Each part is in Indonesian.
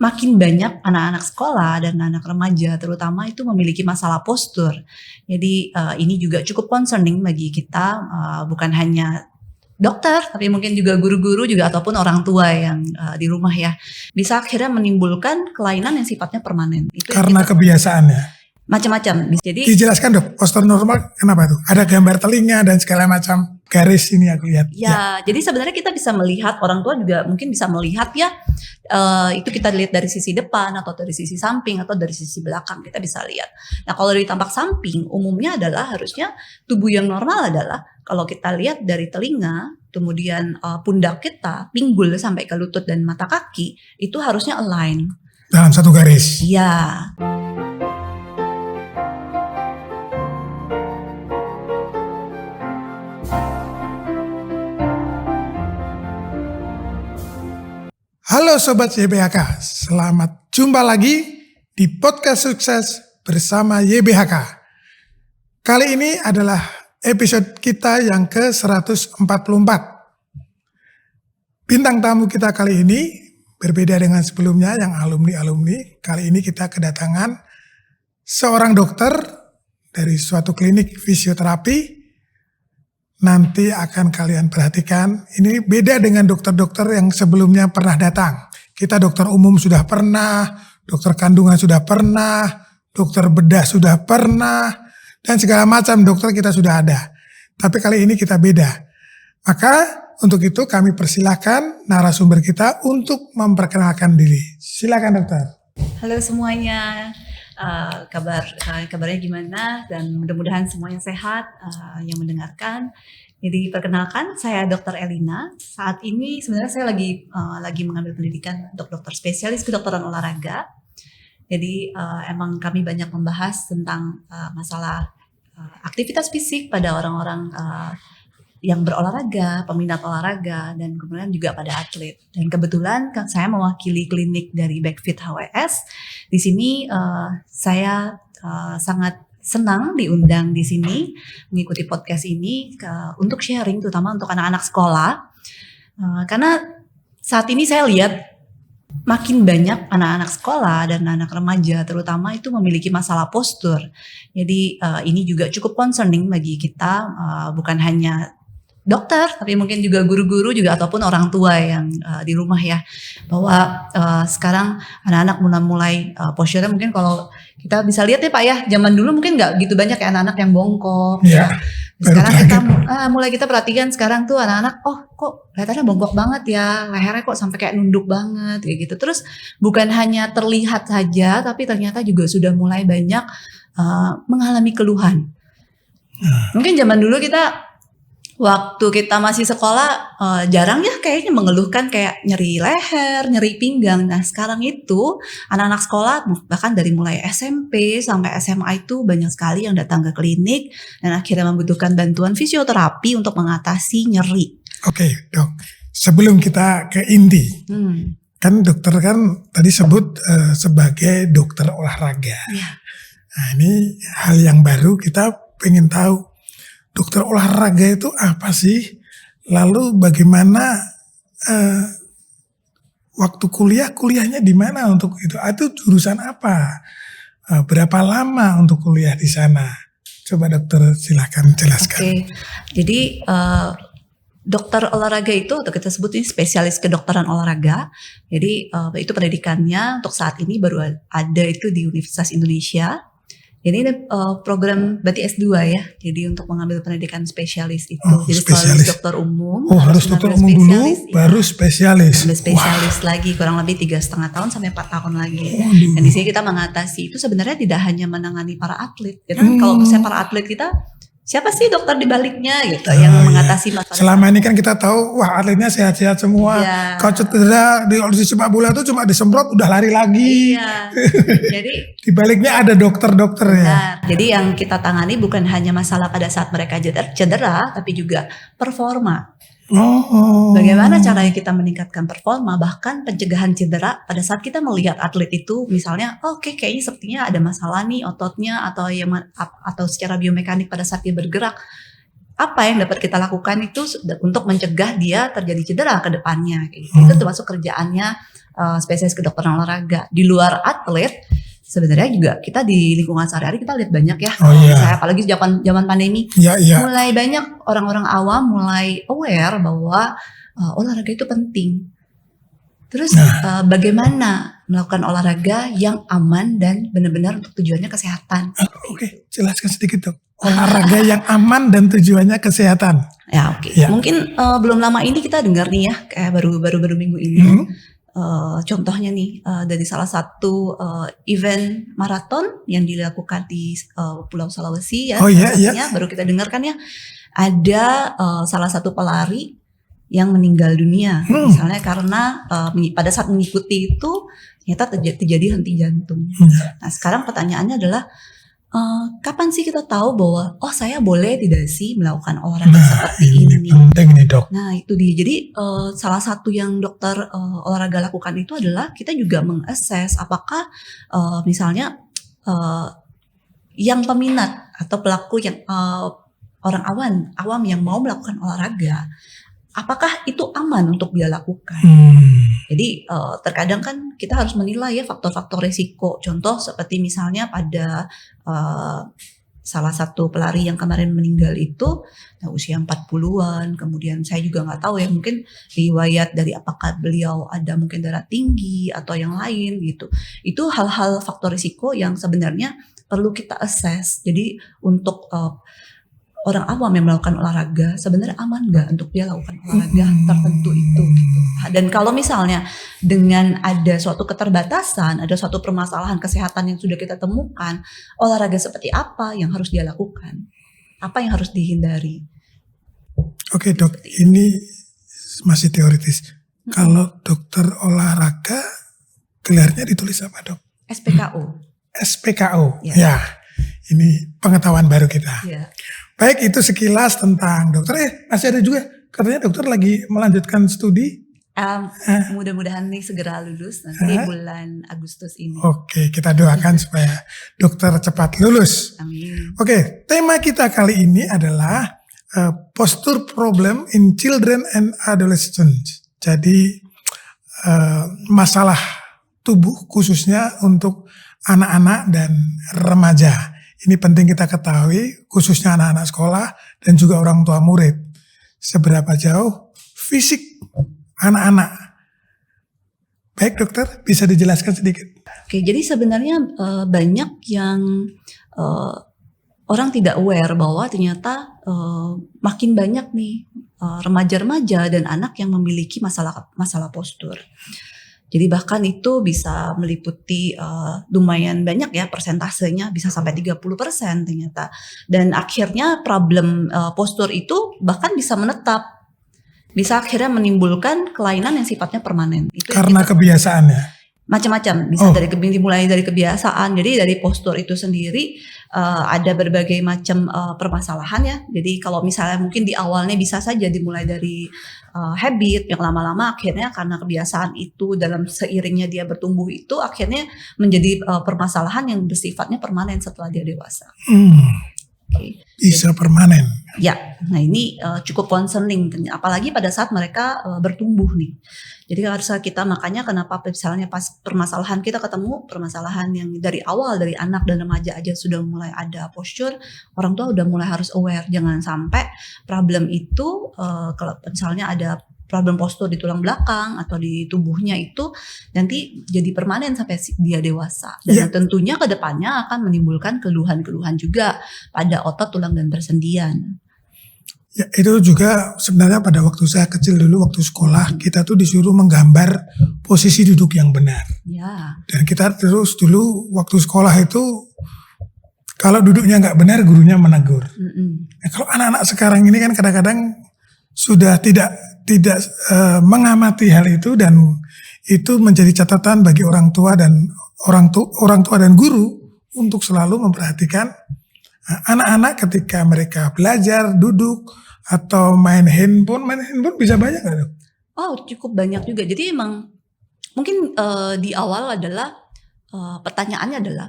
makin banyak anak-anak sekolah dan anak remaja terutama itu memiliki masalah postur. Jadi ini juga cukup concerning bagi kita, bukan hanya dokter, tapi mungkin juga guru-guru juga ataupun orang tua yang di rumah ya. Bisa akhirnya menimbulkan kelainan yang sifatnya permanen. Itu Karena kebiasaan ya? Macam-macam. Jadi dijelaskan dok, postur normal kenapa tuh? Ada gambar telinga dan segala macam garis ini aku lihat. Ya, jadi sebenarnya kita bisa melihat, orang tua juga mungkin bisa melihat ya, itu kita lihat dari sisi depan atau dari sisi samping atau dari sisi belakang kita bisa lihat. Nah kalau dari tampak samping umumnya adalah harusnya tubuh yang normal adalah kalau kita lihat dari telinga, kemudian pundak kita, pinggul sampai ke lutut dan mata kaki itu harusnya align. Dalam satu garis. Iya. Halo Sobat YBHK, selamat jumpa lagi di Podcast Sukses bersama YBHK. Kali ini adalah episode kita yang ke-144. Bintang tamu kita kali ini berbeda dengan sebelumnya yang alumni-alumni. Kali ini kita kedatangan seorang dokter dari suatu klinik fisioterapi. Nanti akan kalian perhatikan, ini beda dengan dokter-dokter yang sebelumnya pernah datang. Kita dokter umum sudah pernah, dokter kandungan sudah pernah, dokter bedah sudah pernah, dan segala macam dokter kita sudah ada. Tapi kali ini kita beda. Maka untuk itu kami persilahkan narasumber kita untuk memperkenalkan diri. Silakan dokter. Halo semuanya. Kabarnya gimana, dan mudah-mudahan semuanya sehat yang mendengarkan. Jadi perkenalkan, saya Dr. Elina. Saat ini sebenarnya saya lagi mengambil pendidikan untuk dokter spesialis kedokteran olahraga. Jadi emang kami banyak membahas tentang masalah aktivitas fisik pada orang-orang yang berolahraga, peminat olahraga, dan kemudian juga pada atlet. Dan kebetulan saya mewakili klinik dari Backfit HWS. Di sini saya sangat senang diundang di sini mengikuti podcast ini untuk sharing, terutama untuk anak-anak sekolah. Karena saat ini saya lihat makin banyak anak-anak sekolah dan anak remaja terutama itu memiliki masalah postur. Jadi ini juga cukup concerning bagi kita, bukan hanya dokter, tapi mungkin juga guru-guru juga ataupun orang tua yang di rumah ya, bahwa sekarang anak-anak mulai posturnya mungkin kalau kita bisa lihat ya Pak ya, zaman dulu mungkin nggak gitu banyak ya anak-anak yang bongkok. Ya. Sekarang kita perhatikan sekarang tuh anak-anak, oh kok kelihatannya bongkok banget ya, lehernya kok sampai kayak nunduk banget kayak gitu. Terus bukan hanya terlihat saja, tapi ternyata juga sudah mulai banyak mengalami keluhan. Mungkin zaman dulu waktu kita masih sekolah jarang ya kayaknya mengeluhkan kayak nyeri leher, nyeri pinggang. Nah sekarang itu anak-anak sekolah bahkan dari mulai SMP sampai SMA itu banyak sekali yang datang ke klinik dan akhirnya membutuhkan bantuan fisioterapi untuk mengatasi nyeri. Oke dok, sebelum kita ke inti, kan dokter kan tadi sebut sebagai dokter olahraga. Ya. Nah ini hal yang baru, kita pengen tahu dokter olahraga itu apa sih? Lalu bagaimana waktu kuliahnya di mana untuk itu? Itu jurusan apa? Berapa lama untuk kuliah di sana? Coba dokter silakan jelaskan. Oke. Jadi dokter olahraga itu atau kita sebut ini spesialis kedokteran olahraga. Jadi itu pendidikannya untuk saat ini baru ada itu di Universitas Indonesia. Jadi ini program berarti S2 ya. Jadi untuk mengambil pendidikan spesialis itu. Jadi spesialis dokter umum. Oh harus dokter umum dulu ya. Baru spesialis. Ambil spesialis lagi kurang lebih 3,5 tahun sampai 4 tahun lagi. Dan di sini kita mengatasi itu sebenarnya tidak hanya menangani para atlet. Karena kalau misalnya para atlet kita, siapa sih dokter di baliknya gitu yang mengatasi masalah. Selama ini kan kita tahu wah atletnya sehat-sehat semua. Ya. Kalau cedera di sepak bola itu cuma disemprot udah lari lagi. Iya. Jadi di baliknya ada dokter-dokter ya. Jadi yang kita tangani bukan hanya masalah pada saat mereka cedera tapi juga performa. Bagaimana caranya kita meningkatkan performa, bahkan pencegahan cedera pada saat kita melihat atlet itu misalnya oke, kayaknya sepertinya ada masalah nih ototnya atau secara biomekanik pada saat dia bergerak. Apa yang dapat kita lakukan itu untuk mencegah dia terjadi cedera ke depannya. Itu termasuk kerjaannya spesialis kedokteran olahraga. Di luar atlet, sebenarnya juga kita di lingkungan sehari-hari kita lihat banyak ya. Oh iya. Saya apalagi zaman pandemi, Ya, ya. mulai banyak orang-orang awam mulai aware bahwa olahraga itu penting. Terus bagaimana melakukan olahraga yang aman dan benar-benar untuk tujuannya kesehatan? Oke, jelaskan sedikit dok. Olahraga yang aman dan tujuannya kesehatan. Ya oke. Ya. Mungkin belum lama ini kita dengar nih ya, kayak baru minggu ini. Contohnya nih dari salah satu event maraton yang dilakukan di Pulau Sulawesi ya. Oh iya, iya. Baru kita dengarkan ya. Ada salah satu pelari yang meninggal dunia, misalnya karena pada saat mengikuti itu ternyata terjadi henti jantung. Nah sekarang pertanyaannya adalah kapan sih kita tahu bahwa saya boleh tidak sih melakukan olahraga seperti ini? Penting nih dok. Nah itu dia. Jadi salah satu yang dokter olahraga lakukan itu adalah kita juga mengakses apakah misalnya yang peminat atau pelaku yang orang awam yang mau melakukan olahraga, apakah itu aman untuk dia lakukan? Jadi terkadang kan kita harus menilai ya faktor-faktor risiko. Contoh seperti misalnya pada salah satu pelari yang kemarin meninggal itu usia 40-an. Kemudian saya juga nggak tahu ya, mungkin riwayat dari apakah beliau ada mungkin darah tinggi atau yang lain gitu. Itu hal-hal faktor risiko yang sebenarnya perlu kita assess. Jadi untuk orang awam yang melakukan olahraga sebenarnya aman nggak untuk dia lakukan olahraga tertentu itu gitu. Dan kalau misalnya dengan ada suatu keterbatasan, ada suatu permasalahan kesehatan yang sudah kita temukan, olahraga seperti apa yang harus dia lakukan, apa yang harus dihindari. Oke dok, ini masih teoritis. Kalau dokter olahraga gelarnya ditulis apa dok? SPKO. SPKO ya. Ini pengetahuan baru kita. Ya. Baik, itu sekilas tentang dokter. Masih ada juga katanya dokter lagi melanjutkan studi. Mudah-mudahan nih segera lulus nanti bulan Agustus ini. Oke, kita doakan supaya dokter cepat lulus. Amin. Oke, tema kita kali ini adalah posture problem in children and adolescents. Jadi masalah tubuh khususnya untuk anak-anak dan remaja. Ini penting kita ketahui, khususnya anak-anak sekolah dan juga orang tua murid. Seberapa jauh fisik anak-anak. Baik dokter, bisa dijelaskan sedikit? Oke, jadi sebenarnya banyak yang orang tidak aware bahwa ternyata makin banyak nih remaja-remaja dan anak yang memiliki masalah postur. Jadi bahkan itu bisa meliputi lumayan banyak ya persentasenya, bisa sampai 30% ternyata. Dan akhirnya problem postur itu bahkan bisa menetap. Bisa akhirnya menimbulkan kelainan yang sifatnya permanen. Itu karena kebiasaan ya? Macam-macam, bisa dimulai dari kebiasaan. Jadi dari postur itu sendiri ada berbagai macam permasalahan ya. Jadi kalau misalnya mungkin di awalnya bisa saja dimulai dari habit yang lama-lama akhirnya karena kebiasaan itu dalam seiringnya dia bertumbuh itu akhirnya menjadi permasalahan yang bersifatnya permanen setelah dia dewasa. Okay. Bisa permanen. Ya, nah ini cukup concerning, apalagi pada saat mereka bertumbuh nih. Jadi harus kita makanya kenapa misalnya pas permasalahan kita ketemu permasalahan yang dari awal dari anak dan remaja aja sudah mulai ada posture, orang tua udah mulai harus aware, jangan sampai problem itu kalau misalnya ada problem postur di tulang belakang atau di tubuhnya itu nanti jadi permanen sampai dia dewasa. Dan tentunya ke depannya akan menimbulkan keluhan-keluhan juga pada otot, tulang, dan persendian. Ya, itu juga sebenarnya pada waktu saya kecil dulu, waktu sekolah, kita tuh disuruh menggambar posisi duduk yang benar. Ya. Dan kita terus dulu waktu sekolah itu, kalau duduknya nggak benar, gurunya menegur. Nah, kalau anak-anak sekarang ini kan kadang-kadang sudah tidak mengamati hal itu, dan itu menjadi catatan bagi orang tua dan guru untuk selalu memperhatikan anak-anak ketika mereka belajar, duduk atau main handphone bisa banyak nggak? Oh, cukup banyak juga. Jadi emang mungkin di awal adalah pertanyaannya adalah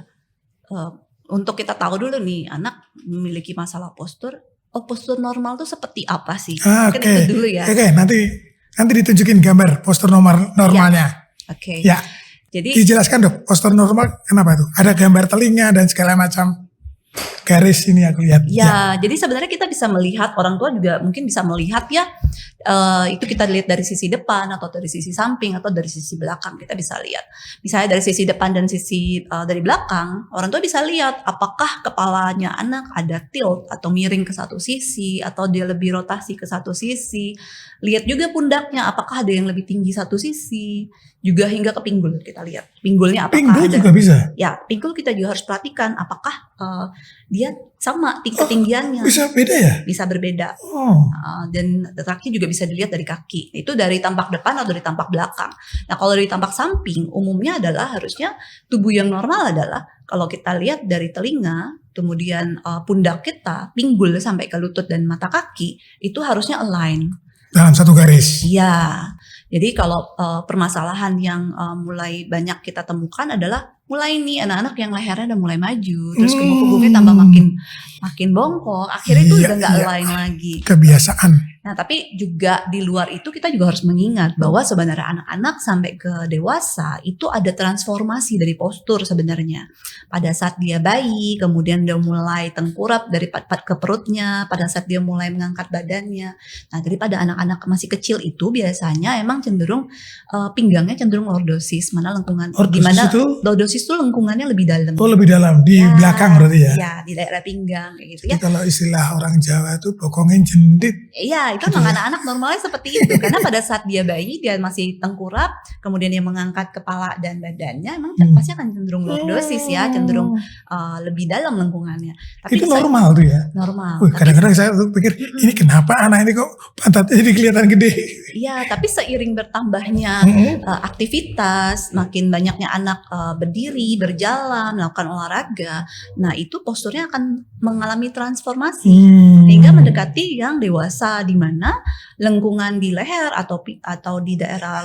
untuk kita tahu dulu nih anak memiliki masalah postur. Oh, postur normal tuh seperti apa sih? Mungkin itu dulu ya. Oke, nanti ditunjukin gambar postur normalnya. Oke. Ya, Jadi dijelaskan dok, postur normal kenapa tuh? Ada gambar telinga dan segala macam garis ini aku lihat. ya, jadi sebenarnya kita bisa melihat, orang tua juga mungkin bisa melihat ya, itu kita lihat dari sisi depan atau dari sisi samping atau dari sisi belakang, kita bisa lihat. Misalnya dari sisi depan dan sisi dari belakang, orang tua bisa lihat apakah kepalanya anak ada tilt atau miring ke satu sisi atau dia lebih rotasi ke satu sisi. Lihat juga pundaknya, apakah ada yang lebih tinggi satu sisi, juga hingga ke pinggul kita lihat. Pinggulnya apakah Pinggul ada? juga bisa. Ya, pinggul kita juga harus perhatikan apakah dia sama ketinggiannya. Bisa beda ya? Bisa berbeda. Oh, Dan kaki juga bisa dilihat dari kaki. Itu dari tampak depan atau dari tampak belakang. Nah, kalau dari tampak samping, umumnya adalah harusnya tubuh yang normal adalah kalau kita lihat dari telinga, kemudian pundak kita, pinggul sampai ke lutut dan mata kaki, itu harusnya align. dalam satu garis. Iya. Jadi kalau permasalahan yang mulai banyak kita temukan adalah mulai nih anak-anak yang lehernya udah mulai maju, terus kuku-kukunya tambah makin bongkok, akhirnya itu Iya, udah nggak iya. align lagi. Kebiasaan. Nah, tapi juga di luar itu kita juga harus mengingat bahwa sebenarnya anak-anak sampai ke dewasa itu ada transformasi dari postur sebenarnya. Pada saat dia bayi, kemudian dia mulai tengkurap dari pat-pat ke perutnya, pada saat dia mulai mengangkat badannya. Nah, daripada anak-anak masih kecil itu biasanya emang cenderung pinggangnya cenderung lordosis, mana lengkungan Lordosis gimana itu? Lordosis itu lengkungannya lebih dalam. Oh, lebih dalam di Ya, belakang berarti ya. Ya, di daerah pinggang kayak gitu ya. Jadi kalau istilah orang Jawa itu bokongnya jendit. Iya, itu memang anak-anak normalnya seperti itu. Karena pada saat dia bayi, dia masih tengkurap, kemudian dia mengangkat kepala dan badannya, emang pasti akan cenderung lordosis ya, cenderung lebih dalam lengkungannya. Tapi Itu normal tuh ya. normal. Wih, Tapi kadang-kadang saya tuh pikir ini kenapa anak ini kok pantatnya jadi kelihatan gede. iya, tapi seiring bertambahnya aktivitas, makin banyaknya anak berdiri, berjalan, melakukan olahraga, nah itu posturnya akan mengalami transformasi. Hingga mendekati yang dewasa di mana lengkungan di leher atau di daerah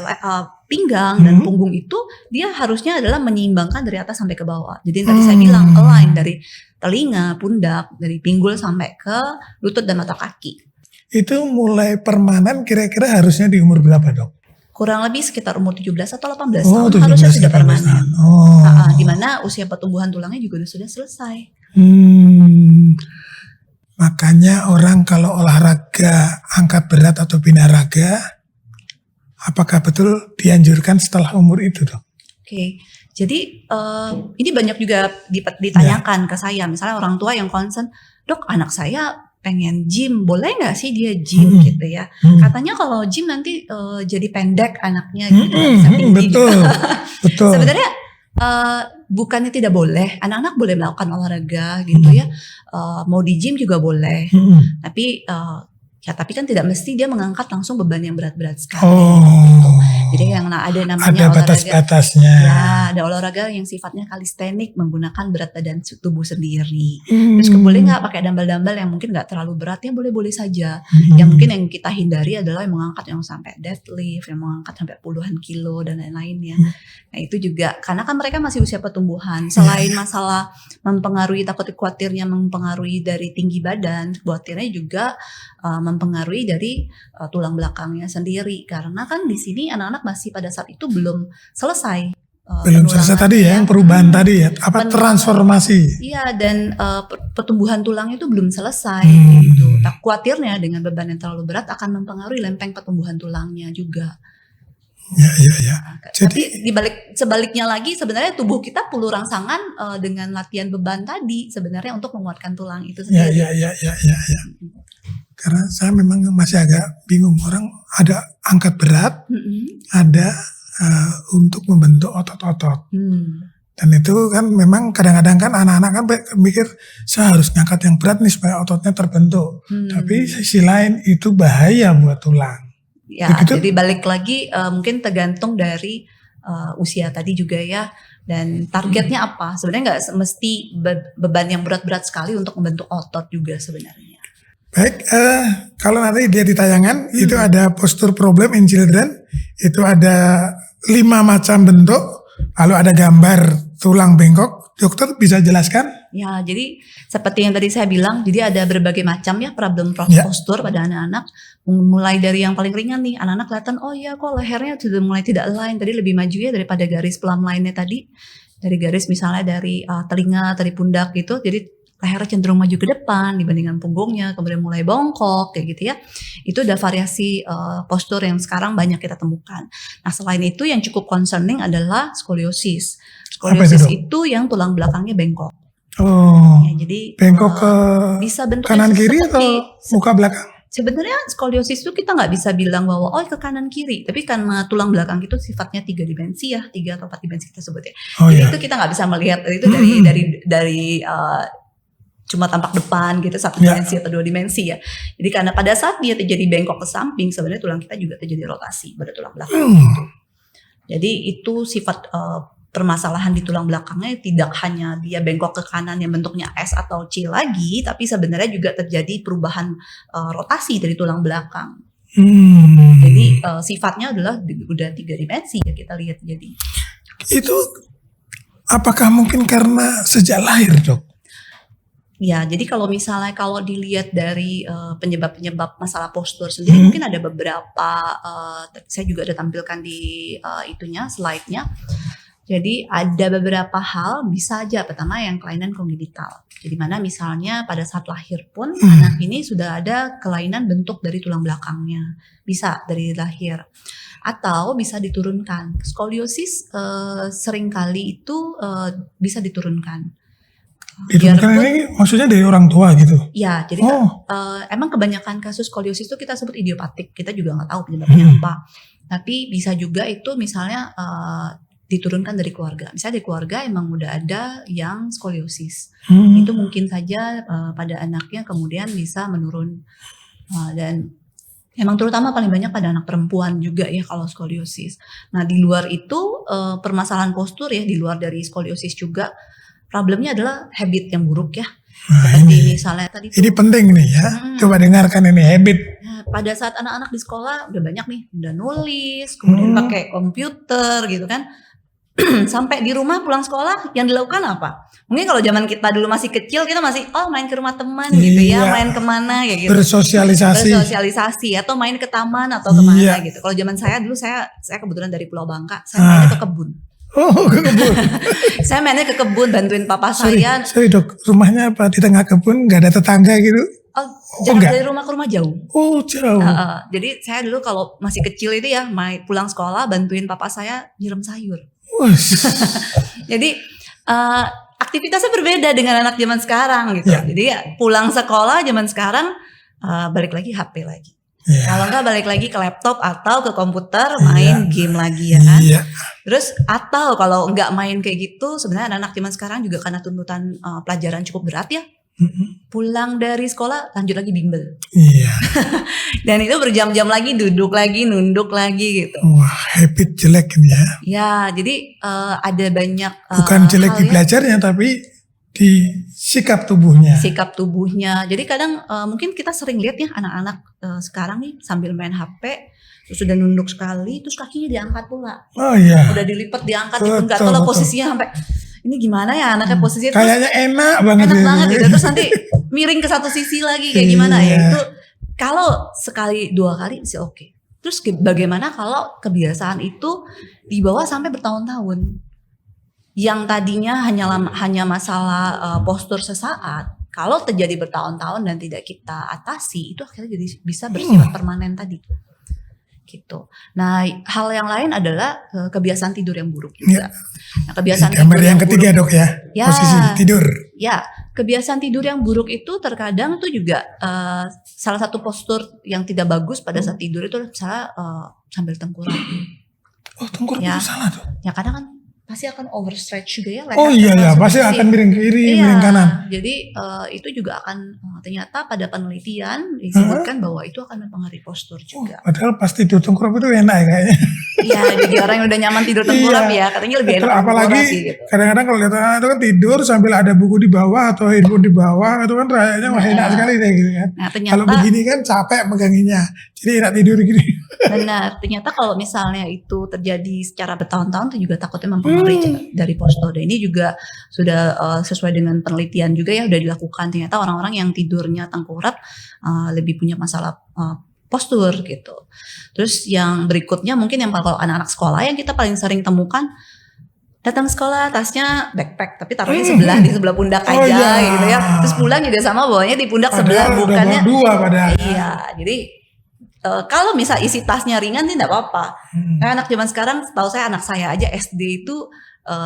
pinggang dan punggung itu dia harusnya adalah menyeimbangkan dari atas sampai ke bawah. Jadi tadi saya bilang align dari telinga, pundak, dari pinggul sampai ke lutut dan mata kaki. Itu mulai permanen kira-kira harusnya di umur berapa dok? Kurang lebih sekitar umur 17 atau 18 Oh, tahun harusnya 17, sudah 18 permanen. tahun. Oh. Di mana usia pertumbuhan tulangnya juga sudah selesai. Makanya orang kalau olahraga angkat berat atau binaraga, apakah betul dianjurkan setelah umur itu dok? Oke, jadi ini banyak juga ditanyakan ke saya. Misalnya orang tua yang concern, dok anak saya pengen gym, boleh nggak sih dia gym gitu ya? Katanya kalau gym nanti jadi pendek anaknya gitu, nggak bisa tinggi. Betul, gitu. betul. Sebenarnya bukannya tidak boleh, anak-anak boleh melakukan olahraga gitu ya. Mau di gym juga boleh, tapi tapi kan tidak mesti dia mengangkat langsung beban yang berat-berat sekali. Gitu. Jadi yang ada namanya ada olahraga, batas-batasnya. ya ada olahraga yang sifatnya kalistenik, menggunakan berat badan tubuh sendiri. Terus boleh nggak pakai dumbbell yang mungkin nggak terlalu berat, ya boleh-boleh saja. Yang mungkin yang kita hindari adalah yang mengangkat yang sampai deadlift, yang mengangkat sampai puluhan kilo dan lain-lainnya. Nah itu juga karena kan mereka masih usia pertumbuhan. Selain masalah mempengaruhi, takut khawatirnya mempengaruhi dari tinggi badan, khawatirnya juga mempengaruhi dari tulang belakangnya sendiri. Karena kan di sini anak-anak masih pada saat itu belum selesai. Belum selesai tadi ya, yang perubahan tadi ya, apa transformasi. Iya, dan pertumbuhan tulangnya itu belum selesai gitu. Tak khawatirnya dengan beban yang terlalu berat akan mempengaruhi lempeng pertumbuhan tulangnya juga. Ya. Jadi sebaliknya lagi sebenarnya tubuh kita perlu rangsangan dengan latihan beban tadi sebenarnya untuk menguatkan tulang itu sendiri. Ya. Karena saya memang masih agak bingung, orang ada angkat berat, ada untuk membentuk otot-otot. Dan itu kan memang kadang-kadang kan anak-anak kan mikir saya harus ngangkat yang berat nih supaya ototnya terbentuk. Tapi sisi lain itu bahaya buat tulang. Ya, Begitu? jadi balik lagi mungkin tergantung dari usia tadi juga ya. Dan targetnya apa? Sebenarnya nggak mesti beban yang berat-berat sekali untuk membentuk otot juga sebenarnya. Baik, kalau nanti dia di tayangan itu ada posture problem in children, itu ada 5 macam bentuk, lalu ada gambar tulang bengkok dokter bisa jelaskan? Ya, jadi seperti yang tadi saya bilang, jadi ada berbagai macam ya problem Ya. postur pada anak-anak. Mulai dari yang paling ringan nih, anak-anak kelihatan, oh ya kok lehernya sudah mulai tidak align, tadi lebih maju ya daripada garis plumb line-nya tadi. Dari garis misalnya dari telinga, dari pundak gitu, jadi lehernya cenderung maju ke depan dibandingkan punggungnya, kemudian mulai bongkok kayak gitu ya. Itu ada variasi postur yang sekarang banyak kita temukan. Nah, selain itu yang cukup concerning adalah skoliosis. Skoliosis itu yang tulang belakangnya bengkok. Oh, Ya, jadi bengkok ke bisa bentuknya kanan kiri atau seperti muka belakang? sebenarnya skoliosis itu kita nggak bisa bilang bahwa oh ke kanan kiri, tapi karena tulang belakang itu sifatnya 3 dimensi ya, 3 atau 4 dimensi kita sebut ya. Oh Jadi ya. itu kita nggak bisa melihat itu dari cuma tampak depan gitu 1 Ya. dimensi atau 2 dimensi ya. Jadi karena pada saat dia terjadi bengkok ke samping, sebenarnya tulang kita juga terjadi rotasi pada tulang belakang. Jadi itu sifat permasalahan di tulang belakangnya tidak hanya dia bengkok ke kanan yang bentuknya S atau C lagi, tapi sebenarnya juga terjadi perubahan rotasi dari tulang belakang. Jadi sifatnya adalah udah 3 dimensi ya kita lihat jadi. Itu apakah mungkin karena sejak lahir, Dok? Ya, jadi kalau misalnya kalau dilihat dari penyebab-penyebab masalah postur sendiri mungkin ada beberapa saya juga ada tampilkan di itunya slide-nya. Jadi ada beberapa hal bisa aja pertama yang kelainan kongenital. Jadi mana misalnya pada saat lahir pun anak ini sudah ada kelainan bentuk dari tulang belakangnya. Bisa dari lahir. Atau bisa diturunkan. Skoliosis seringkali itu bisa diturunkan. Diturunkan ini maksudnya dari orang tua gitu? Ya, jadi emang kebanyakan kasus skoliosis itu kita sebut idiopatik. Kita juga nggak tahu penyebabnya apa. Tapi bisa juga itu misalnya diturunkan dari keluarga. Misalnya di keluarga emang udah ada yang skoliosis. Itu mungkin saja pada anaknya kemudian bisa menurun. Dan emang terutama paling banyak pada anak perempuan juga ya kalau skoliosis. Nah di luar itu permasalahan postur ya, di luar dari skoliosis juga problemnya adalah habit yang buruk ya. Seperti misalnya tadi ini penting nih ya. Coba dengarkan ini habit. Nah, pada saat anak-anak di sekolah udah banyak nih, udah nulis, kemudian pakai komputer gitu kan. Sampai di rumah pulang sekolah yang dilakukan apa? Mungkin kalau zaman kita dulu masih kecil kita masih main ke rumah teman gitu ya, main kemana ya gitu. Bersosialisasi atau main ke taman atau kemana gitu. Kalau zaman saya dulu saya kebetulan dari Pulau Bangka, saya mainnya ke kebun. Oh, ke kebun. Saya mainnya ke kebun bantuin papa saya. Sorry Dok, rumahnya apa di tengah kebun nggak ada tetangga gitu? Jarak dari rumah ke rumah jauh. Oh jauh. Jadi saya dulu kalau masih kecil itu ya pulang sekolah bantuin papa saya nyiram sayur. Jadi aktivitasnya berbeda dengan anak zaman sekarang gitu. Ya. Jadi ya, pulang sekolah zaman sekarang balik lagi HP lagi. Ya. Kalau enggak balik lagi ke laptop atau ke komputer main game lagi ya kan. Iya. Terus atau kalau enggak main kayak gitu sebenarnya anak zaman sekarang juga karena tuntutan pelajaran cukup berat ya. Pulang dari sekolah lanjut lagi bimbel. Iya. Dan itu berjam-jam lagi duduk lagi nunduk lagi gitu. Wah habit jelek ini ya. Ya jadi ada banyak bukan jelek di belajarnya tapi di sikap tubuhnya. Sikap tubuhnya. Jadi kadang mungkin kita sering lihat ya anak-anak sekarang nih sambil main HP terus sudah nunduk sekali terus kakinya diangkat pula. Oh iya. Udah dilipat diangkat itu enggak tahu lah posisinya sampai ini gimana ya anaknya posisinya kayaknya enak banget gitu. Terus nanti miring ke satu sisi lagi kayak gimana ya itu kalau sekali 2 kali sih oke. Terus bagaimana kalau kebiasaan itu dibawa sampai bertahun-tahun yang tadinya hanya masalah postur sesaat kalau terjadi bertahun-tahun dan tidak kita atasi itu akhirnya jadi bisa bersifat permanen tadi gitu. Nah, hal yang lain adalah kebiasaan tidur yang buruk juga. Nah, kebiasaan gambar tidur yang ketiga buruk, Dok ya. Posisi tidur. Ya, kebiasaan tidur yang buruk itu terkadang tuh juga salah satu postur yang tidak bagus pada saat tidur itu misalnya sambil tengkurap. Oh, tengkurap itu salah tuh. Ya, kadang kan pasti akan overstretch juga ya. Oh iya ya, pasti akan miring kiri, miring kanan. Jadi itu juga akan ternyata pada penelitian disebutkan bahwa itu akan mempengaruhi postur juga. Padahal pas tidur tengkurap itu enak ya kayaknya. Iya, bagi orang yang udah nyaman tidur tengkurap ya, katanya lebih enak Apalagi tengkurap sih gitu. kadang-kadang kalau lihat anak itu kan tidur sambil ada buku di bawah atau handphone di bawah, itu kan kayaknya wah enak sekali deh gitu kan. Nah, ternyata Kalau begini kan capek meganginya, jadi enak tidur gini. benar, ternyata kalau misalnya itu terjadi secara bertahun-tahun itu juga takutnya mempengaruhi dari postur. Dan ini juga sudah sesuai dengan penelitian juga ya, udah dilakukan. Ternyata orang-orang yang tidurnya tengkurap lebih punya masalah postur gitu. Terus yang berikutnya mungkin yang kalau anak-anak sekolah yang kita paling sering temukan, datang sekolah tasnya backpack tapi taruhnya di sebelah pundak aja gitu ya. Terus pulang juga sama bawanya di pundak sebelah, bukannya dua padahal. Iya, jadi kalau misal isi tasnya ringan sih tidak apa-apa. Kayak anak zaman sekarang, tahu saya anak saya aja SD itu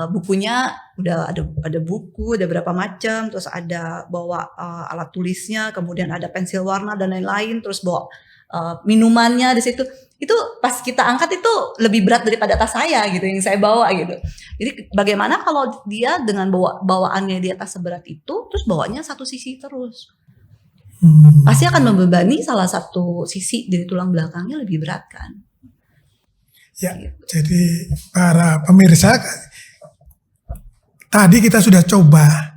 bukunya udah ada buku, ada berapa macam, terus ada bawa alat tulisnya, kemudian ada pensil warna dan lain-lain, terus bawa minumannya di situ. Itu pas kita angkat itu lebih berat daripada tas saya gitu yang saya bawa gitu. Jadi bagaimana kalau dia dengan bawaannya di atas seberat itu, terus bawanya satu sisi terus. Pasti akan membebani salah satu sisi dari tulang belakangnya lebih berat kan. Ya, jadi para pemirsa, tadi kita sudah coba,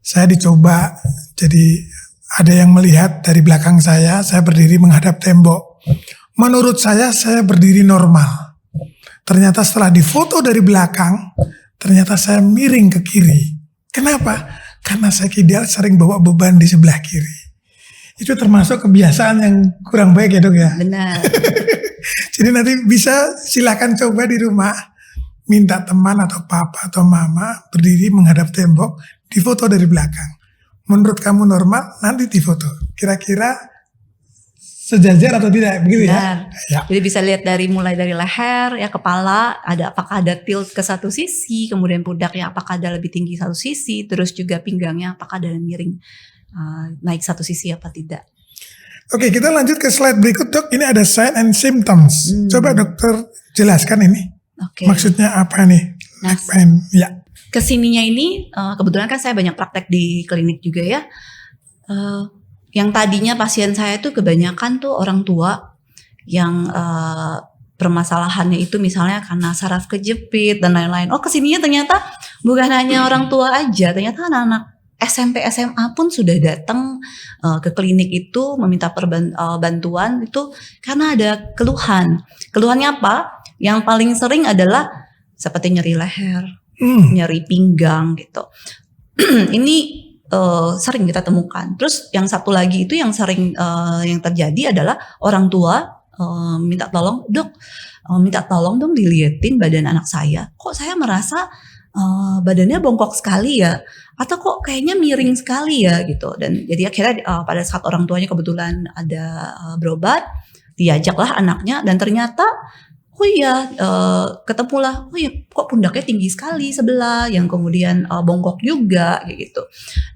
saya dicoba, jadi ada yang melihat dari belakang saya berdiri menghadap tembok. Menurut saya berdiri normal. Ternyata setelah difoto dari belakang, ternyata saya miring ke kiri. Kenapa? Karena saya sering bawa beban di sebelah kiri. Itu termasuk kebiasaan yang kurang baik ya dok ya. Benar. Jadi nanti bisa silakan coba di rumah, minta teman atau papa atau mama berdiri menghadap tembok, difoto dari belakang. Menurut kamu normal, nanti difoto. Kira-kira sejajar atau tidak, begitu ya? Ya. Jadi bisa lihat mulai dari leher, ya kepala, apakah ada tilt ke satu sisi, kemudian pundaknya apakah ada lebih tinggi satu sisi, terus juga pinggangnya apakah ada miring naik satu sisi apa tidak. Oke, kita lanjut ke slide berikut dok. Ini ada sign and symptoms. Coba dokter jelaskan ini. Maksudnya apa nih? Nah, ya. Kesininya ini kebetulan kan saya banyak praktek di klinik juga ya. Yang tadinya pasien saya itu kebanyakan tuh orang tua yang permasalahannya itu misalnya karena saraf kejepit dan lain-lain. Oh, kesininya ternyata bukan hanya orang tua aja, ternyata anak-anak SMP SMA pun sudah datang ke klinik itu meminta bantuan itu karena ada keluhan. Keluhannya apa? Yang paling sering adalah seperti nyeri leher, nyeri pinggang gitu. Ini sering kita temukan. Terus yang satu lagi itu yang sering yang terjadi adalah orang tua minta tolong, dok, minta tolong dong diliatin badan anak saya. Kok saya merasa badannya bongkok sekali ya, atau kok kayaknya miring sekali ya gitu. Dan jadi akhirnya pada saat orang tuanya kebetulan ada berobat, diajaklah anaknya dan ternyata ketemulah, kok pundaknya tinggi sekali sebelah, yang kemudian bongkok juga kayak gitu.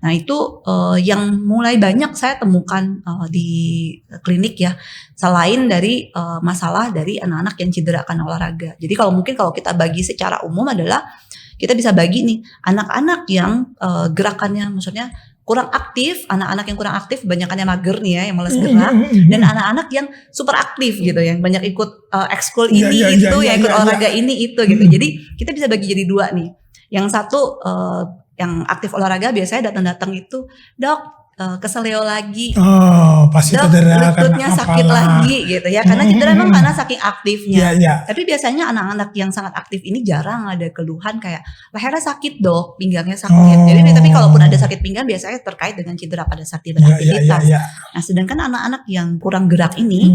Nah itu yang mulai banyak saya temukan di klinik ya, selain dari masalah dari anak-anak yang cedera karena olahraga. Jadi kalau kita bagi secara umum adalah kita bisa bagi nih anak-anak yang gerakannya maksudnya kurang aktif, anak-anak yang kurang aktif banyakannya mager nih ya, yang malas gerak, dan anak-anak yang super aktif gitu, yang banyak ikut ekskul ini ikut olahraga ini itu gitu. Jadi kita bisa bagi jadi dua nih. Yang satu yang aktif olahraga biasanya datang-datang itu, dok keseleo lagi, pasti dok lututnya sakit lagi gitu ya, karena cedera memang karena saking aktifnya. Tapi biasanya anak-anak yang sangat aktif ini jarang ada keluhan kayak lehernya sakit dok, pinggangnya sakit. Tapi kalaupun ada sakit pinggang biasanya terkait dengan cedera pada saat dia beraktivitas. Nah sedangkan anak-anak yang kurang gerak ini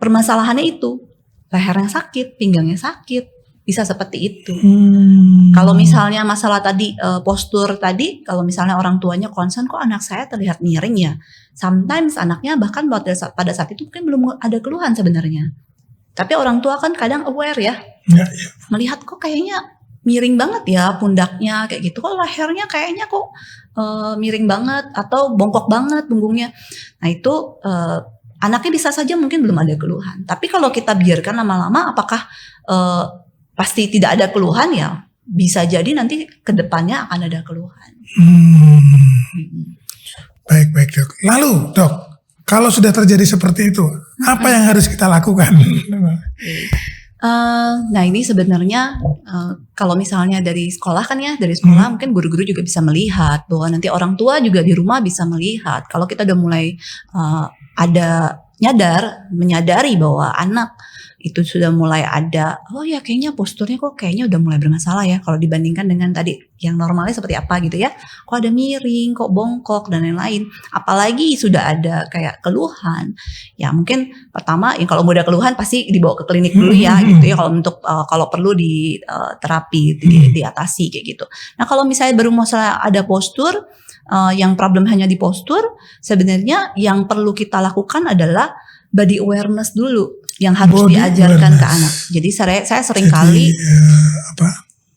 permasalahannya itu lehernya sakit, pinggangnya sakit. Bisa seperti itu. Kalau misalnya masalah tadi postur tadi, kalau misalnya orang tuanya concern kok anak saya terlihat miring ya. Sometimes anaknya bahkan pada saat itu mungkin belum ada keluhan sebenarnya. Tapi orang tua kan kadang aware ya. Melihat kok kayaknya miring banget ya pundaknya kayak gitu. Kok lehernya kayaknya kok miring banget atau bongkok banget punggungnya. Nah itu anaknya bisa saja mungkin belum ada keluhan. Tapi kalau kita biarkan lama-lama apakah pasti tidak ada keluhan ya, bisa jadi nanti ke depannya akan ada keluhan. Baik dok. Lalu dok, kalau sudah terjadi seperti itu, apa yang harus kita lakukan? Nah ini sebenarnya kalau misalnya dari sekolah kan ya, dari sekolah mungkin guru-guru juga bisa melihat bahwa nanti orang tua juga di rumah bisa melihat kalau kita udah mulai ada menyadari bahwa anak itu sudah mulai ada, oh ya kayaknya posturnya kok kayaknya udah mulai bermasalah ya kalau dibandingkan dengan tadi yang normalnya seperti apa gitu ya, kok ada miring, kok bongkok dan lain-lain. Apalagi sudah ada kayak keluhan, ya mungkin pertama ya kalau udah keluhan pasti dibawa ke klinik dulu ya gitu ya, kalau untuk kalau perlu di terapi diatasi kayak gitu. Nah kalau misalnya baru masalah ada postur, yang problem hanya di postur, sebenarnya yang perlu kita lakukan adalah body awareness dulu yang harus diajarkan ke anak. Jadi saya sering kali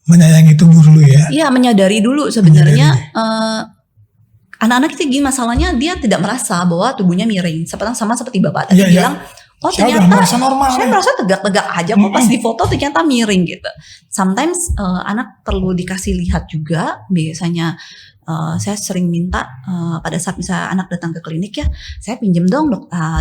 menyayangi tubuh dulu ya. Iya, menyadari dulu sebenarnya anak-anak itu gini masalahnya, dia tidak merasa bahwa tubuhnya miring. Sama seperti Bapak tadi bilang, oh ternyata saya merasa tegak-tegak aja kok pas di foto ternyata miring gitu. Sometimes anak perlu dikasih lihat juga. Biasanya saya sering minta pada saat misalnya anak datang ke klinik ya, saya pinjem dong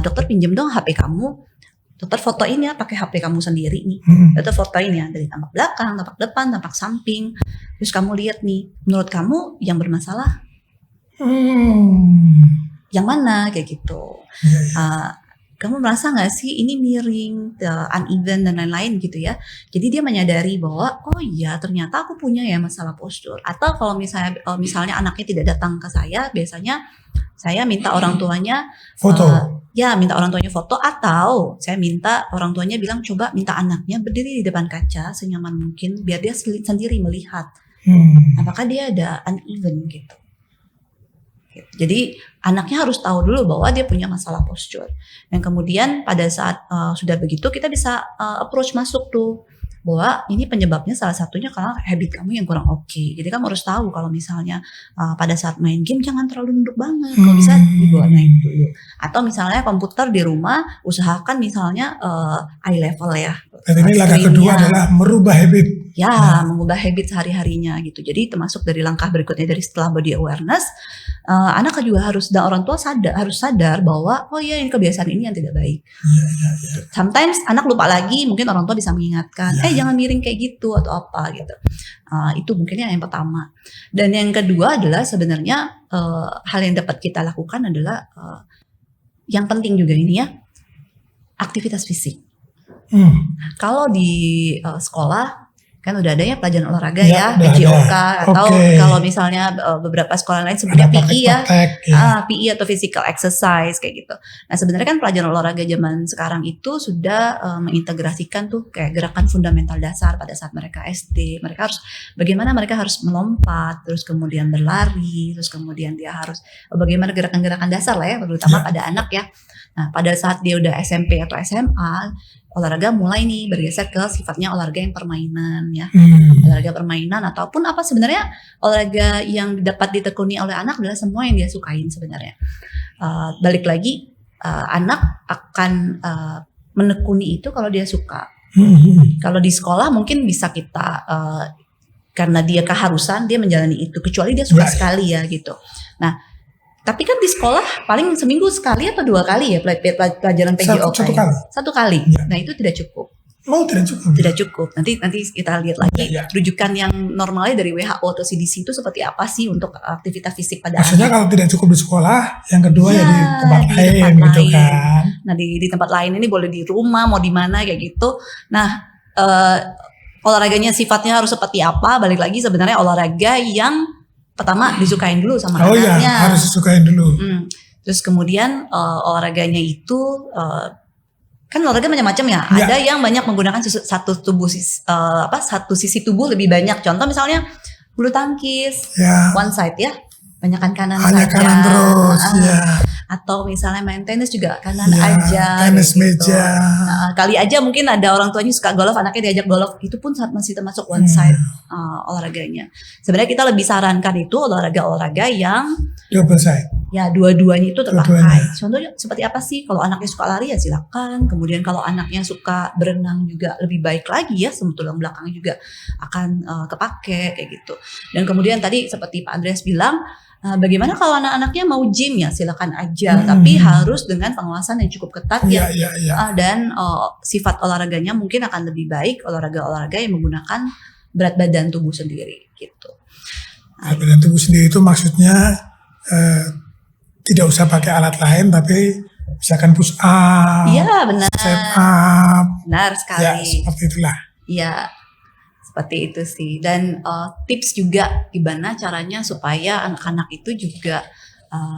dokter pinjem dong HP kamu. Dokter fotoin ya pakai HP kamu sendiri nih. Dokter fotoin ya dari tampak belakang, tampak depan, tampak samping. Terus kamu lihat nih, menurut kamu yang bermasalah yang mana kayak gitu. Kamu merasa nggak sih ini miring, uneven dan lain-lain gitu ya. Jadi dia menyadari bahwa oh iya ternyata aku punya ya masalah postur. Atau kalau misalnya anaknya tidak datang ke saya, biasanya saya minta orang tuanya foto. Minta orang tuanya foto, atau saya minta orang tuanya bilang coba minta anaknya berdiri di depan kaca senyaman mungkin biar dia sendiri melihat apakah dia ada uneven gitu. Jadi anaknya harus tahu dulu bahwa dia punya masalah postur. Dan kemudian pada saat sudah begitu kita bisa approach masuk tuh bahwa ini penyebabnya salah satunya karena habit kamu yang kurang oke. Jadi kamu harus tahu kalau misalnya pada saat main game jangan terlalu nunduk banget. Kalau bisa dibawa naik dulu. Atau misalnya komputer di rumah usahakan misalnya eye level ya. Dan ini langkah kedua adalah merubah habit. Ya, mengubah habit sehari-harinya gitu. Jadi termasuk dari langkah berikutnya dari setelah body awareness, anak juga harus dan orang tua harus sadar bahwa oh iya ini kebiasaan ini yang tidak baik. Sometimes anak lupa lagi, mungkin orang tua bisa mengingatkan, jangan miring kayak gitu atau apa gitu. Itu mungkin yang pertama. Dan yang kedua adalah sebenarnya hal yang dapat kita lakukan adalah yang penting juga ini ya, aktivitas fisik. Kalau di sekolah kan udah ada ya pelajaran olahraga ya PJOK atau kalau misalnya beberapa sekolah lain sebutnya PI ya, PI atau physical exercise kayak gitu. Nah sebenarnya kan pelajaran olahraga zaman sekarang itu sudah mengintegrasikan tuh kayak gerakan fundamental dasar pada saat mereka SD. Bagaimana mereka harus melompat, terus kemudian berlari, terus kemudian dia harus bagaimana gerakan-gerakan dasar lah ya, terutama pada anak ya. Nah pada saat dia udah SMP atau SMA, olahraga mulai nih bergeser ke sifatnya olahraga yang permainan ya. Olahraga permainan ataupun apa sebenarnya olahraga yang dapat ditekuni oleh anak adalah semua yang dia sukain sebenarnya. Balik lagi anak akan menekuni itu kalau dia suka. Kalau di sekolah mungkin bisa kita karena dia keharusan dia menjalani itu kecuali dia suka sekali ya gitu. Nah tapi kan di sekolah paling seminggu sekali atau 2 kali ya pelajaran PJOK. Satu kali. Ya. Nah itu tidak cukup. Oh tidak cukup. Tidak cukup. Nanti kita lihat lagi rujukan yang normalnya dari WHO atau CDC itu seperti apa sih untuk aktivitas fisik pada anak. Maksudnya kalau tidak cukup di sekolah, yang kedua ya di tempat lain gitu kan. Nah di tempat lain ini boleh di rumah, mau di mana kayak gitu. Nah olahraganya sifatnya harus seperti apa? Balik lagi sebenarnya olahraga yang pertama disukain dulu sama anaknya. Oh iya, harus disukain dulu. Terus kemudian olahraganya itu kan olahraga macam-macam ya. Ada yang banyak menggunakan satu sisi tubuh lebih banyak. Contoh misalnya bulu tangkis, one side ya, banyakan kanan hanya saja. Kanan terus, Atau misalnya main tenis juga kanan aja. Tenis gitu. meja. Kali aja mungkin ada orang tuanya suka golf, anaknya diajak golf, itu pun masih termasuk one side olahraganya. Sebenarnya kita lebih sarankan itu olahraga-olahraga yang double side. Ya dua-duanya itu terpakai. Dua-duanya. Contohnya seperti apa sih? Kalau anaknya suka lari ya silakan. Kemudian kalau anaknya suka berenang juga lebih baik lagi ya, tulang belakang juga akan kepake kayak gitu. Dan kemudian tadi seperti Pak Andreas bilang, bagaimana kalau anak-anaknya mau gym ya silakan aja, tapi harus dengan pengawasan yang cukup ketat ya. Dan sifat olahraganya mungkin akan lebih baik olahraga-olahraga yang menggunakan berat badan tubuh sendiri gitu. Berat badan tubuh sendiri itu maksudnya tidak usah pakai alat lain, tapi misalkan push up, iya benar, set up, benar sekali. Ya seperti itulah. Iya, seperti itu sih. Dan tips juga gimana caranya supaya anak-anak itu juga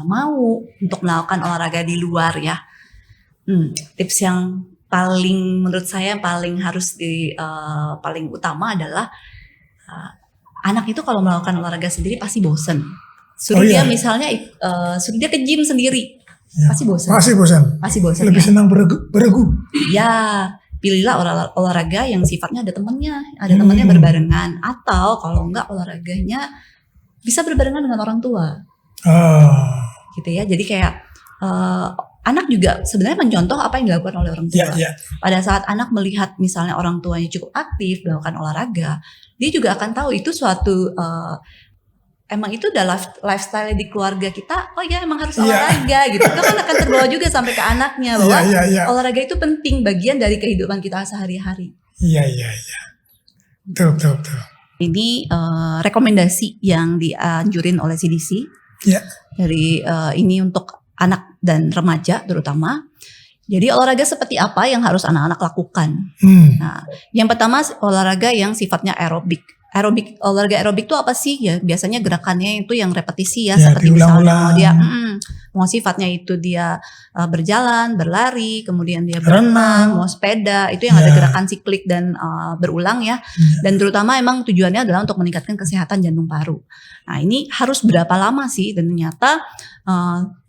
mau untuk melakukan olahraga di luar ya. Tips yang paling menurut saya paling harus paling utama adalah anak itu kalau melakukan olahraga sendiri pasti bosen. Suruh dia misalnya suruh dia ke gym sendiri, pasti bosan. Pasti bosan. Lebih senang beregu. Ya, pilihlah olahraga yang sifatnya ada temannya berbarengan, atau kalau enggak olahraganya bisa berbarengan dengan orang tua. Gitu ya. Jadi kayak anak juga sebenarnya mencontoh apa yang dilakukan oleh orang tua. Pada saat anak melihat misalnya orang tuanya cukup aktif melakukan olahraga, dia juga akan tahu itu suatu emang itu udah lifestyle di keluarga kita. Oh ya emang harus olahraga gitu. Itu kan akan terbawa juga sampai ke anaknya bahwa olahraga itu penting, bagian dari kehidupan kita sehari-hari. Iya. Betul. Ini rekomendasi yang dianjurin oleh CDC. Dari ini untuk anak dan remaja terutama. Jadi olahraga seperti apa yang harus anak-anak lakukan? Nah, yang pertama olahraga yang sifatnya aerobik. Olahraga aerobik itu apa sih ya? Biasanya gerakannya itu yang repetisi ya seperti misalnya dia mau sifatnya itu dia berjalan, berlari, kemudian dia berenang, mau sepeda, itu yang ada gerakan siklik dan berulang ya. Dan terutama emang tujuannya adalah untuk meningkatkan kesehatan jantung paru. Nah, ini harus berapa lama sih? Dan ternyata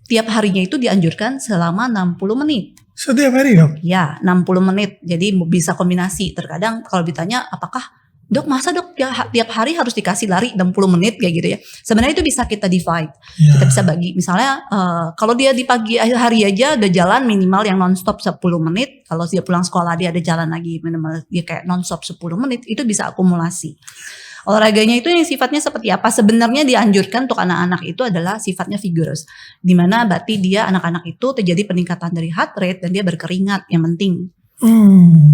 tiap harinya itu dianjurkan selama 60 menit. Setiap hari dok? Ya, 60 menit. Jadi bisa kombinasi. Terkadang kalau ditanya apakah dok masa dok tiap hari harus dikasih lari 60 menit kayak gitu ya. Sebenarnya itu bisa kita divide. Kita bisa bagi. Misalnya kalau dia di pagi hari aja ada jalan minimal yang nonstop 10 menit. Kalau dia pulang sekolah dia ada jalan lagi minimal dia kayak nonstop 10 menit. Itu bisa akumulasi. Olahraganya itu yang sifatnya seperti apa? Sebenarnya dianjurkan untuk anak-anak itu adalah sifatnya vigorous. Dimana berarti dia anak-anak itu terjadi peningkatan dari heart rate dan dia berkeringat yang penting.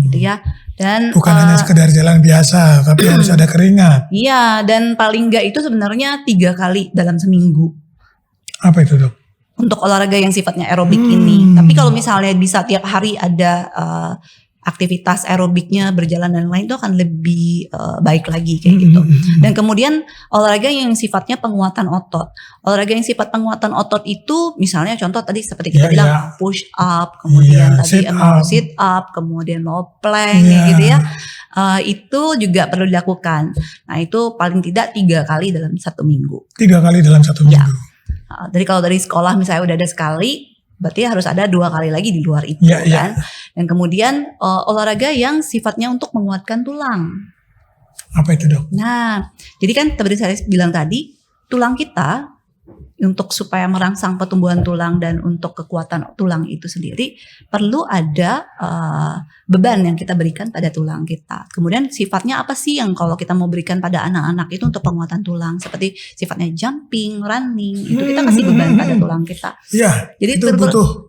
Gitu ya. Dan bukan hanya sekedar jalan biasa, tapi harus ada keringat. Iya, dan paling enggak itu sebenarnya 3 kali dalam seminggu. Apa itu dok? Untuk olahraga yang sifatnya aerobik ini. Tapi kalau misalnya bisa tiap hari ada aktivitas aerobiknya berjalan dan lain itu akan lebih baik lagi kayak gitu. Dan kemudian olahraga yang sifatnya penguatan otot. Olahraga yang sifat penguatan otot itu misalnya contoh tadi seperti kita bilang push up, kemudian tadi mau sit up, kemudian mau plank gitu ya. Itu juga perlu dilakukan. Nah, itu paling tidak 3 kali dalam 1 minggu. 3 kali dalam 1 minggu. Jadi kalau dari sekolah misalnya udah ada sekali, berarti harus ada 2 kali lagi di luar itu kan. Dan kemudian olahraga yang sifatnya untuk menguatkan tulang. Apa itu dok? Nah, jadi kan seperti saya bilang tadi, tulang kita untuk supaya merangsang pertumbuhan tulang dan untuk kekuatan tulang itu sendiri perlu ada beban yang kita berikan pada tulang kita. Kemudian sifatnya apa sih yang kalau kita mau berikan pada anak-anak itu untuk penguatan tulang, seperti sifatnya jumping, running, itu kita kasih beban pada tulang kita. Jadi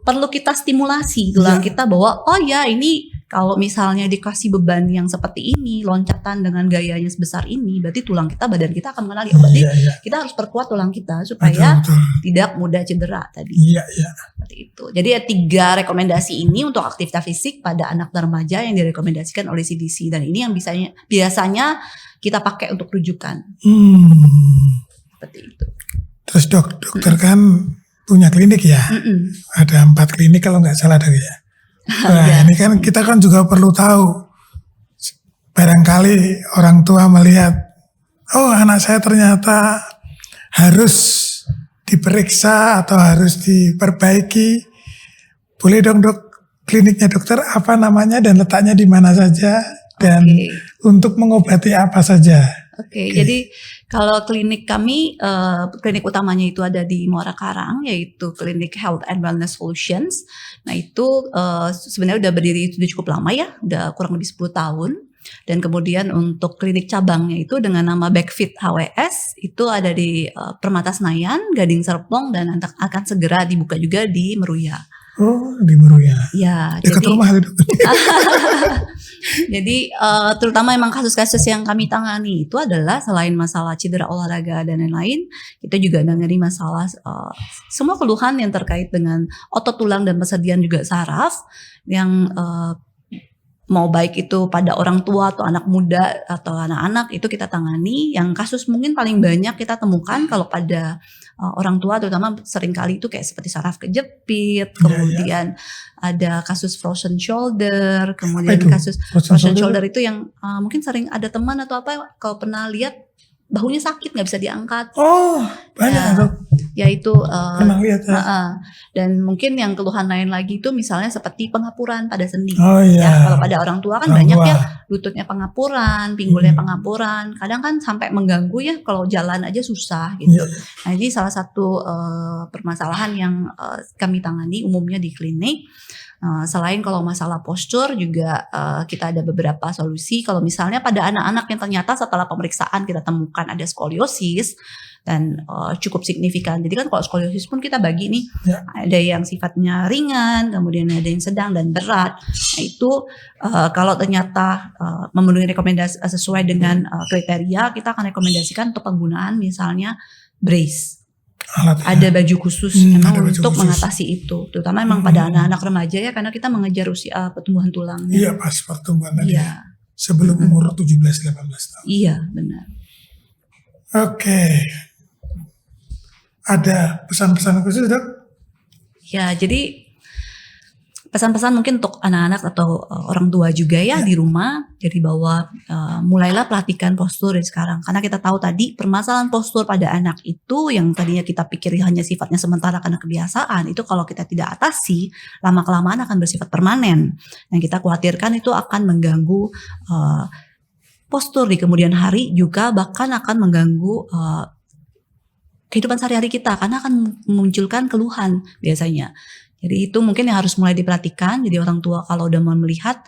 perlu kita stimulasi tulang kita bahwa oh ya ini kalau misalnya dikasih beban yang seperti ini, loncatan dengan gayanya sebesar ini, berarti tulang kita, badan kita akan mengenali. Berarti kita harus perkuat tulang kita supaya tidak mudah cedera tadi. Seperti itu. Jadi 3 rekomendasi ini untuk aktivitas fisik pada anak dan remaja yang direkomendasikan oleh CDC, dan ini yang biasanya kita pakai untuk rujukan. Seperti itu. Terus dokter kan punya klinik ya? Ada 4 klinik kalau nggak salah dok ya. Nah, ini kan kita kan juga perlu tahu, barangkali orang tua melihat, oh anak saya ternyata harus diperiksa atau harus diperbaiki. Boleh dong dok, kliniknya dokter apa namanya dan letaknya di mana saja dan untuk mengobati apa saja. Oke, jadi kalau klinik kami, klinik utamanya itu ada di Muara Karang, yaitu Klinik Health and Wellness Solutions. Nah itu sebenarnya udah berdiri sudah cukup lama ya, udah kurang lebih 10 tahun. Dan kemudian untuk klinik cabangnya itu dengan nama Backfit HWS itu ada di Permata Senayan, Gading Serpong, dan akan segera dibuka juga di Meruya. Oh, di Meruya. Ya, dekat rumah itu. Jadi terutama emang kasus-kasus yang kami tangani itu adalah selain masalah cedera olahraga dan lain-lain, kita juga nangani masalah semua keluhan yang terkait dengan otot tulang dan persediaan juga saraf yang mau baik itu pada orang tua atau anak muda atau anak-anak itu kita tangani. Yang kasus mungkin paling banyak kita temukan kalau pada orang tua terutama seringkali itu kayak seperti saraf kejepit, kemudian ada kasus frozen shoulder, kemudian kasus frozen shoulder itu yang mungkin sering ada teman atau apa kalau pernah lihat bahunya sakit nggak bisa diangkat. Oh, banyak tuh. Ya itu pernah lihat ya. Dan mungkin yang keluhan lain lagi itu misalnya seperti pengapuran pada sendi. Oh iya. Ya, kalau pada orang tua kan banyak ya lututnya pengapuran, pinggulnya pengapuran. Kadang kan sampai mengganggu ya kalau jalan aja susah gitu. Nah, ini salah satu permasalahan yang kami tangani umumnya di klinik. Selain kalau masalah postur juga kita ada beberapa solusi. Kalau misalnya pada anak-anak yang ternyata setelah pemeriksaan kita temukan ada skoliosis dan cukup signifikan. Jadi kan kalau skoliosis pun kita bagi nih, ada yang sifatnya ringan, kemudian ada yang sedang dan berat. Nah itu kalau ternyata memenuhi rekomendasi sesuai dengan kriteria, kita akan rekomendasikan untuk penggunaan misalnya brace. Ada baju khusus memang untuk mengatasi itu, terutama memang pada anak-anak remaja ya, karena kita mengejar usia pertumbuhan tulangnya. Iya, pas pertumbuhan tadi. Iya. Sebelum umur 17-18 tahun. Iya, benar. Oke. Ada pesan-pesan khusus, Dok? Ya, jadi pesan-pesan mungkin untuk anak-anak atau orang tua juga ya di rumah. Jadi bahwa mulailah perhatikan postur dari sekarang. Karena kita tahu tadi permasalahan postur pada anak itu yang tadinya kita pikir hanya sifatnya sementara karena kebiasaan. Itu kalau kita tidak atasi, lama-kelamaan akan bersifat permanen. Yang kita khawatirkan itu akan mengganggu postur di kemudian hari, juga bahkan akan mengganggu kehidupan sehari-hari kita. Karena akan memunculkan keluhan biasanya. Jadi itu mungkin yang harus mulai diperhatikan. Jadi orang tua kalau udah melihat,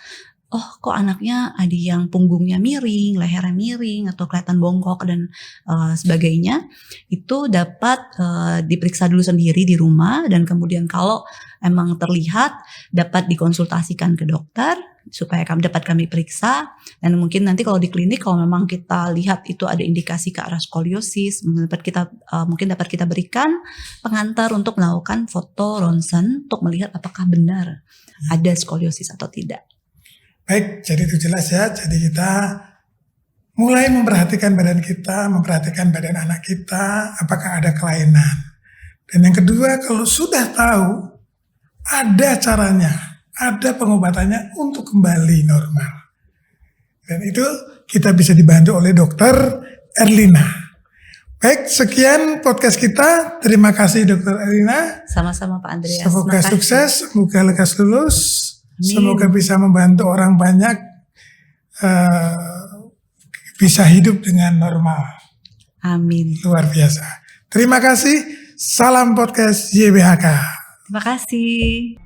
oh kok anaknya ada yang punggungnya miring, lehernya miring, atau kelihatan bongkok dan sebagainya, itu dapat diperiksa dulu sendiri di rumah. Dan kemudian kalau emang terlihat, dapat dikonsultasikan ke dokter supaya dapat kami periksa. Dan mungkin nanti kalau di klinik, kalau memang kita lihat itu ada indikasi ke arah skoliosis, mungkin dapat kita berikan pengantar untuk melakukan foto ronsen untuk melihat apakah benar ada skoliosis atau tidak. Baik, jadi itu jelas ya. Jadi kita mulai memperhatikan badan kita, memperhatikan badan anak kita, apakah ada kelainan. Dan yang kedua, kalau sudah tahu, ada caranya, ada pengobatannya untuk kembali normal. Dan itu kita bisa dibantu oleh Dokter Erlina. Baik, sekian podcast kita. Terima kasih Dokter Erlina. Sama-sama Pak Andreas. Semoga sukses, semoga lekas lulus. Amin. Semoga bisa membantu orang banyak bisa hidup dengan normal. Amin. Luar biasa. Terima kasih. Salam podcast YBHK. Terima kasih.